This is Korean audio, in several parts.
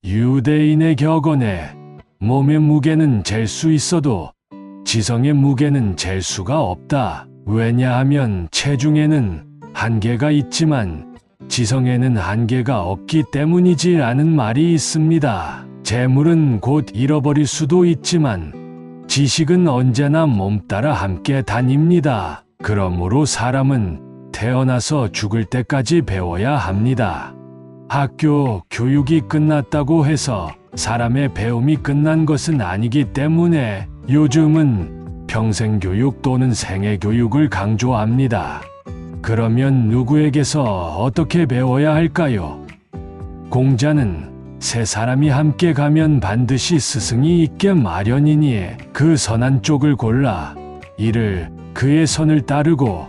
유대인의 격언에 몸의 무게는 잴 수 있어도 지성의 무게는 잴 수가 없다. 왜냐하면 체중에는 한계가 있지만 지성에는 한계가 없기 때문이지 라는 말이 있습니다. 재물은 곧 잃어버릴 수도 있지만 지식은 언제나 몸 따라 함께 다닙니다. 그러므로 사람은 태어나서 죽을 때까지 배워야 합니다. 학교 교육이 끝났다고 해서 사람의 배움이 끝난 것은 아니기 때문에 요즘은 평생교육 또는 생애교육을 강조합니다. 그러면 누구에게서 어떻게 배워야 할까요? 공자는 세 사람이 함께 가면 반드시 스승이 있게 마련이니 그 선한 쪽을 골라 이를 그의 선을 따르고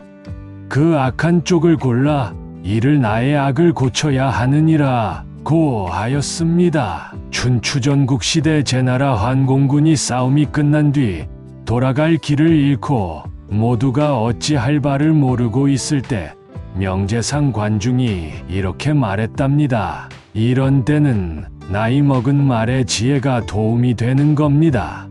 그 악한 쪽을 골라 이를 나의 악을 고쳐야 하느니라 고 하였습니다. 춘추전국 시대 제나라 환공군이 싸움이 끝난 뒤 돌아갈 길을 잃고 모두가 어찌할 바를 모르고 있을 때 명재상 관중이 이렇게 말했답니다. 이런 때는 나이 먹은 말의 지혜가 도움이 되는 겁니다.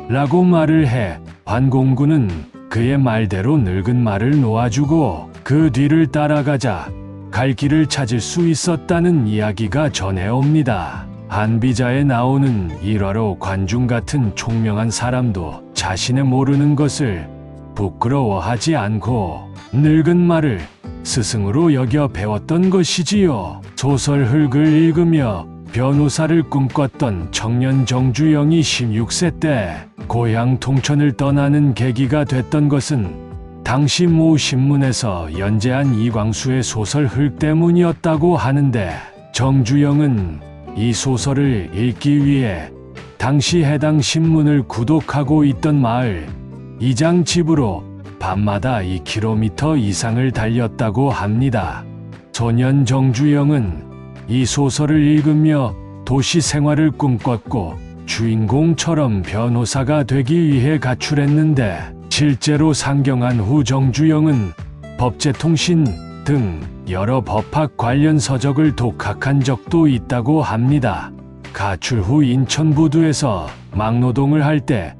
라고 말을 해 환공군은 그의 말대로 늙은 말을 놓아주고 그 뒤를 따라가자 갈 길을 찾을 수 있었다는 이야기가 전해옵니다. 한비자에 나오는 일화로 관중 같은 총명한 사람도 자신의 모르는 것을 부끄러워하지 않고 늙은 말을 스승으로 여겨 배웠던 것이지요. 소설 흙을 읽으며 변호사를 꿈꿨던 청년 정주영이 16세 때 고향 통천을 떠나는 계기가 됐던 것은 당시 모 신문에서 연재한 이광수의 소설 흙 때문이었다고 하는데 정주영은 이 소설을 읽기 위해 당시 해당 신문을 구독하고 있던 마을 이장 집으로 밤마다 2km 이상을 달렸다고 합니다. 소년 정주영은 이 소설을 읽으며 도시 생활을 꿈꿨고 주인공처럼 변호사가 되기 위해 가출했는데 실제로 상경한 후 정주영은 법제통신 등 여러 법학 관련 서적을 독학한 적도 있다고 합니다. 가출 후 인천부두에서 막노동을 할 때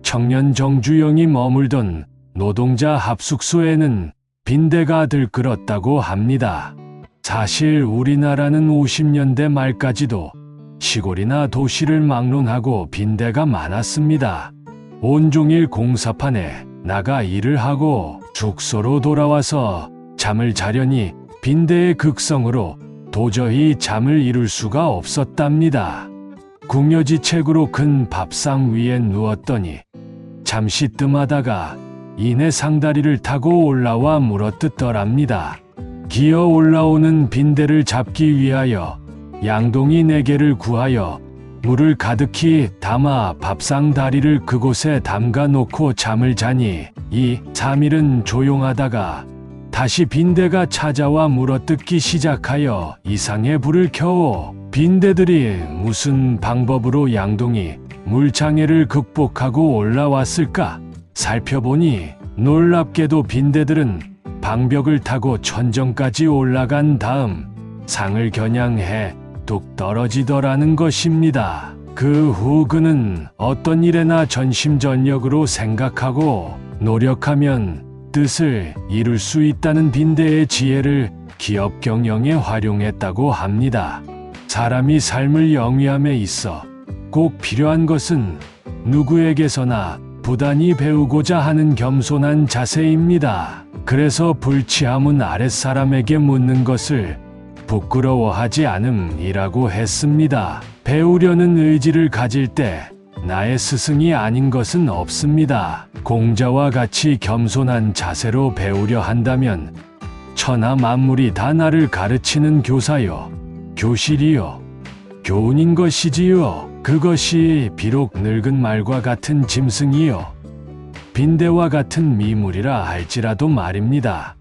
청년 정주영이 머물던 노동자 합숙소에는 빈대가 들끓었다고 합니다. 사실 우리나라는 50년대 말까지도 시골이나 도시를 막론하고 빈대가 많았습니다. 온종일 공사판에 나가 일을 하고 숙소로 돌아와서 잠을 자려니 빈대의 극성으로 도저히 잠을 이룰 수가 없었답니다. 궁여지책으로 큰 밥상 위에 누웠더니 잠시 뜸하다가 이내 상다리를 타고 올라와 물어뜯더랍니다. 기어 올라오는 빈대를 잡기 위하여 양동이 4개를 구하여 물을 가득히 담아 밥상 다리를 그곳에 담가 놓고 잠을 자니 2, 3일은 조용하다가 다시 빈대가 찾아와 물어뜯기 시작하여 이상의 불을 켜오 빈대들이 무슨 방법으로 양동이 물장애를 극복하고 올라왔을까 살펴보니 놀랍게도 빈대들은 방벽을 타고 천정까지 올라간 다음 상을 겨냥해 뚝 떨어지더라는 것입니다. 그 후 그는 어떤 일에나 전심전력으로 생각하고 노력하면 뜻을 이룰 수 있다는 빈대의 지혜를 기업 경영에 활용했다고 합니다. 사람이 삶을 영위함에 있어 꼭 필요한 것은 누구에게서나 부단히 배우고자 하는 겸손한 자세입니다. 그래서 불치함은 아랫사람에게 묻는 것을 부끄러워하지 않음이라고 했습니다. 배우려는 의지를 가질 때 나의 스승이 아닌 것은 없습니다. 공자와 같이 겸손한 자세로 배우려 한다면 천하 만물이 다 나를 가르치는 교사요, 교실이요, 교훈인 것이지요. 그것이 비록 늙은 말과 같은 짐승이요, 빈대와 같은 미물이라 할지라도 말입니다.